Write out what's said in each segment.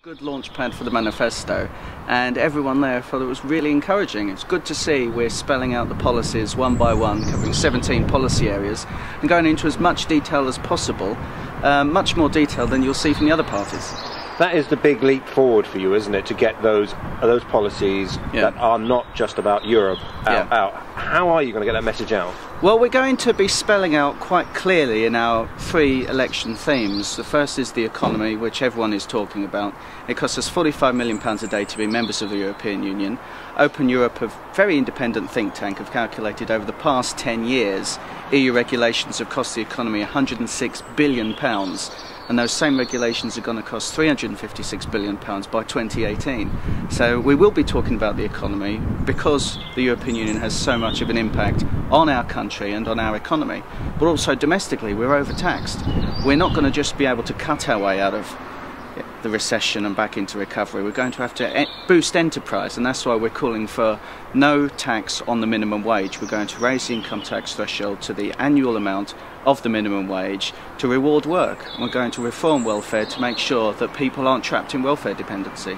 Good launch pad for the manifesto, and everyone there thought it was really encouraging. It's good to see we're spelling out the policies one by one, covering 17 policy areas and going into as much detail as possible, much more detail than you'll see from the other parties. That is the big leap forward for you, isn't it, to get those policies that are not just about Europe out. How are you going to get that message out? Well, we're going to be spelling out quite clearly in our 3 election themes. The first is the economy, which everyone is talking about. It costs us £45 million a day to be members of the European Union. Open Europe, a very independent think tank, have calculated over the past 10 years EU regulations have cost the economy £106 billion. And those same regulations are going to cost £356 billion by 2018. So we will be talking about the economy because the European Union has so much of an impact on our country and on our economy. But also domestically, we're overtaxed. We're not going to just be able to cut our way out of the recession and back into recovery. We're going to have to boost enterprise, and that's why we're calling for no tax on the minimum wage. We're going to raise the income tax threshold to the annual amount of the minimum wage to reward work. We're going to reform welfare to make sure that people aren't trapped in welfare dependency.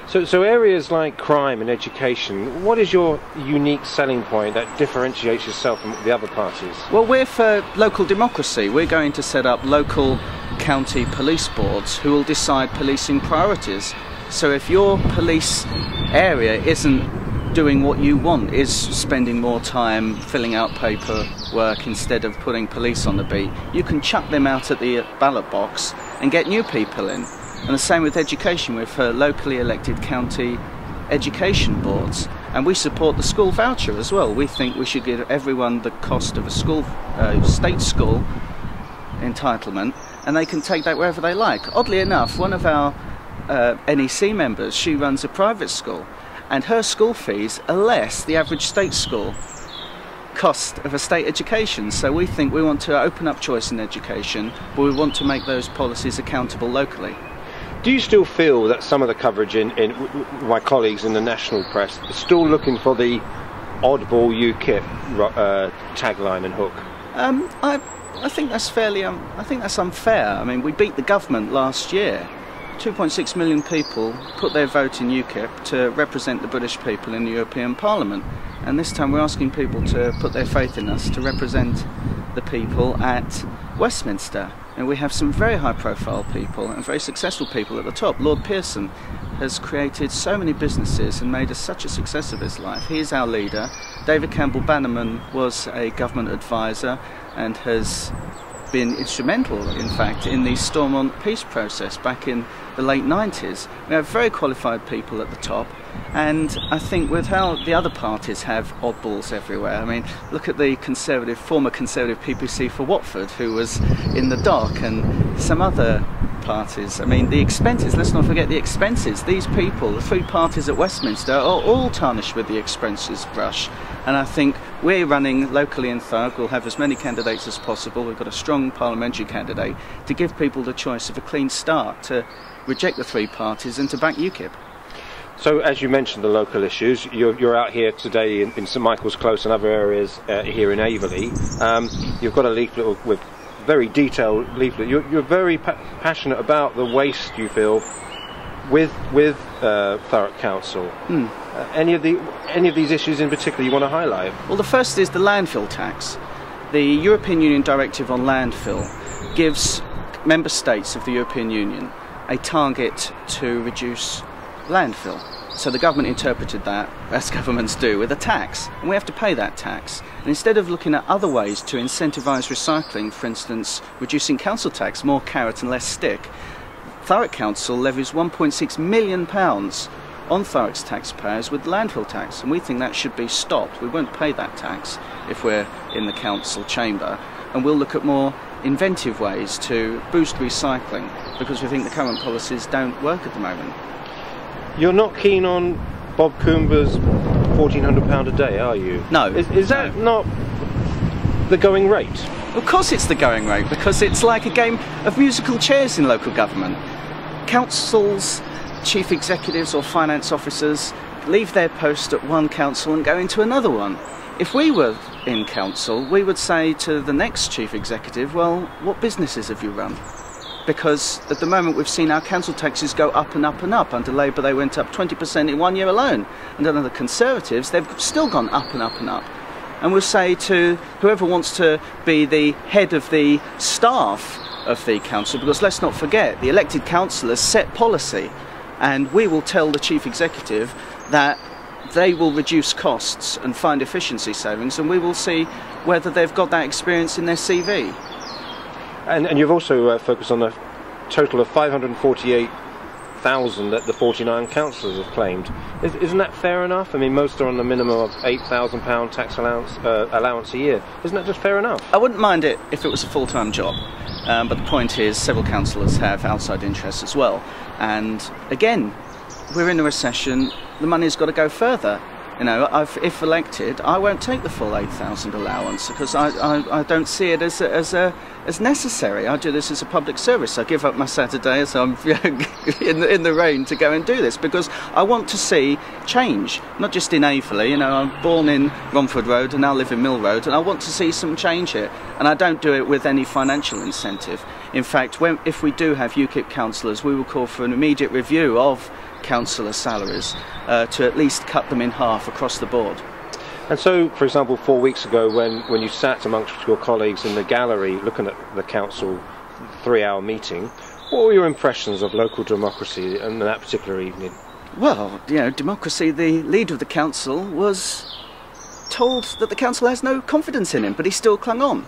So areas like crime and education, what is your unique selling point that differentiates yourself from the other parties? Well, we're for local democracy. We're going to set up local county police boards who will decide policing priorities. So if your police area isn't doing what you want, is spending more time filling out paperwork instead of putting police on the beat, you can chuck them out at the ballot box and get new people in. And the same with education. We're for locally elected county education boards, and we support the school voucher as well. We think we should give everyone the cost of a school, state school entitlement, and they can take that wherever they like. Oddly enough, one of our NEC members, she runs a private school, and her school fees are less the average state school cost of a state education. So we think we want to open up choice in education, but we want to make those policies accountable locally. Do you still feel that some of the coverage in my colleagues in the national press is still looking for the oddball UKIP tagline and hook? I think that's I think that's unfair. I mean, we beat the government last year. 2.6 million people put their vote in UKIP to represent the British people in the European Parliament, and this time we're asking people to put their faith in us to represent the people at Westminster. And we have some very high-profile people and very successful people at the top. Lord Pearson has created so many businesses and made us such a success of his life. He is our leader. David Campbell Bannerman was a government advisor and has been instrumental, in fact, in the Stormont peace process back in the late 90s. We have very qualified people at the top, and I think with how the other parties have oddballs everywhere. I mean, look at the former Conservative PPC for Watford, who was in the dock, and some other parties. I mean, the expenses, let's not forget the expenses. These people, the 3 parties at Westminster, are all tarnished with the expenses brush. And I think we're running locally in Thurrock. We'll have as many candidates as possible. We've got a strong parliamentary candidate to give people the choice of a clean start, to reject the 3 parties and to back UKIP. So, as you mentioned, the local issues, you're out here today in St Michael's Close and other areas here in Aveley. You've got a leaflet with very detailed leaflet. You're very passionate about the waste you feel with Thurrock Council. Any of these issues in particular you want to highlight? Well, the first is the landfill tax. The European Union Directive on Landfill gives member states of the European Union a target to reduce landfill. So the government interpreted that, as governments do, with a tax, and we have to pay that tax. And instead of looking at other ways to incentivise recycling, for instance, reducing council tax, more carrot and less stick, Thurrock Council levies £1.6 million on Thurrock's taxpayers with landfill tax, and we think that should be stopped. We won't pay that tax if we're in the council chamber, and we'll look at more inventive ways to boost recycling, because we think the current policies don't work at the moment. You're not keen on Bob Coomber's £1,400 a day, are you? No. Is that not the going rate? Of course it's the going rate, because it's like a game of musical chairs in local government. Councils, chief executives or finance officers leave their post at one council and go into another one. If we were in council, we would say to the next chief executive, well, what businesses have you run? because at the moment we've seen our council taxes go up and up and up. Under Labour they went up 20% in 1 year alone, and under the Conservatives they've still gone up and up and up. And we'll say to whoever wants to be the head of the staff of the council, because let's not forget, the elected councillors set policy, and we will tell the chief executive that they will reduce costs and find efficiency savings, and we will see whether they've got that experience in their CV. And you've also focused on a total of 548,000 that the 49 councillors have claimed. Isn't that fair enough? I mean, most are on the minimum of £8,000 tax allowance a year. Isn't that just fair enough? I wouldn't mind it if it was a full-time job, but the point is several councillors have outside interests as well. And again, we're in a recession, the money's got to go further. You know, if elected, I won't take the full 8,000 allowance, because I don't see it as necessary. I do this as a public service. I give up my Saturdays, I'm in the rain to go and do this, because I want to see change, not just in Aveley. You know, I'm born in Romford Road and now live in Mill Road, and I want to see some change here, and I don't do it with any financial incentive. In fact, if we do have UKIP councillors, we will call for an immediate review of councillor salaries to at least cut them in half across the board. And so, for example, 4 weeks ago when you sat amongst your colleagues in the gallery looking at the council 3-hour meeting, what were your impressions of local democracy in that particular evening? Well, you know, democracy, the leader of the council was told that the council has no confidence in him, but he still clung on.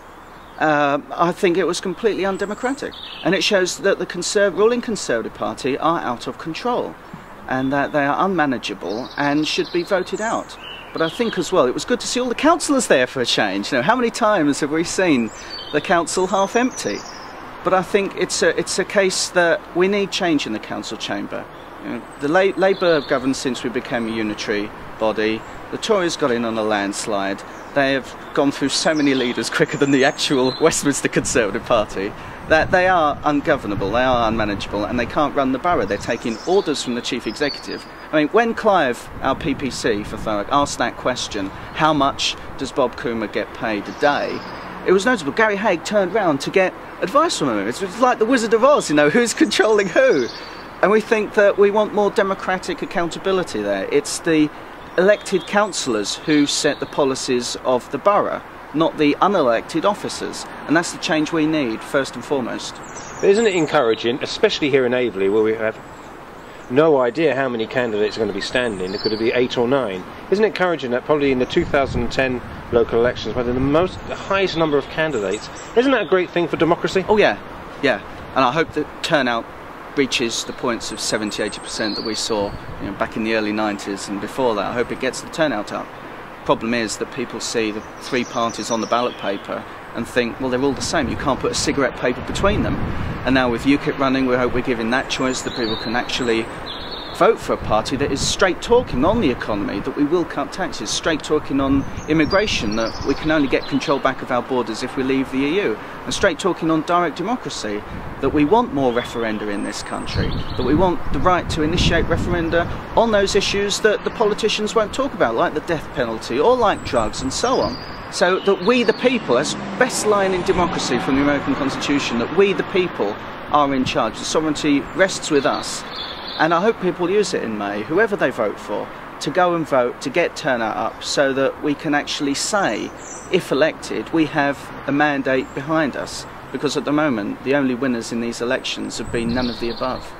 I think it was completely undemocratic, and it shows that the ruling Conservative Party are out of control, and that they are unmanageable and should be voted out. But I think as well, it was good to see all the councillors there for a change. You know, how many times have we seen the council half empty? But I think it's a case that we need change in the council chamber. You know, the Labour have governed since we became a unitary body. The Tories got in on a landslide. They have gone through so many leaders quicker than the actual Westminster Conservative Party that they are ungovernable, they are unmanageable, and they can't run the borough. They're taking orders from the chief executive. I mean, when Clive, our PPC for Thurrock, asked that question, how much does Bob Coomer get paid a day, it was notable. Gary Haig turned round to get advice from him. It's like the Wizard of Oz, you know, who's controlling who? And we think that we want more democratic accountability there. It's the elected councillors who set the policies of the borough, not the unelected officers, and that's the change we need first and foremost. But isn't it encouraging, especially here in Aveley, where we have no idea how many candidates are going to be standing? It could be 8 or 9. Isn't it encouraging that probably in the 2010 local elections, where the highest number of candidates, isn't that a great thing for democracy? Oh yeah, and I hope that turnout reaches the points of 70-80% that we saw, you know, back in the early 90s and before that. I hope it gets the turnout up. Problem is that people see the 3 parties on the ballot paper and think, well, they're all the same, you can't put a cigarette paper between them. And now with UKIP running, we hope we're giving that choice, that people can actually vote for a party that is straight talking on the economy, that we will cut taxes, straight talking on immigration, that we can only get control back of our borders if we leave the EU, and straight talking on direct democracy, that we want more referenda in this country, that we want the right to initiate referenda on those issues that the politicians won't talk about, like the death penalty or like drugs and so on. So that we the people, as best line in democracy from the American Constitution, that we the people are in charge. The sovereignty rests with us. And I hope people use it in May, whoever they vote for, to go and vote, to get turnout up, so that we can actually say, if elected, we have a mandate behind us. Because at the moment, the only winners in these elections have been none of the above.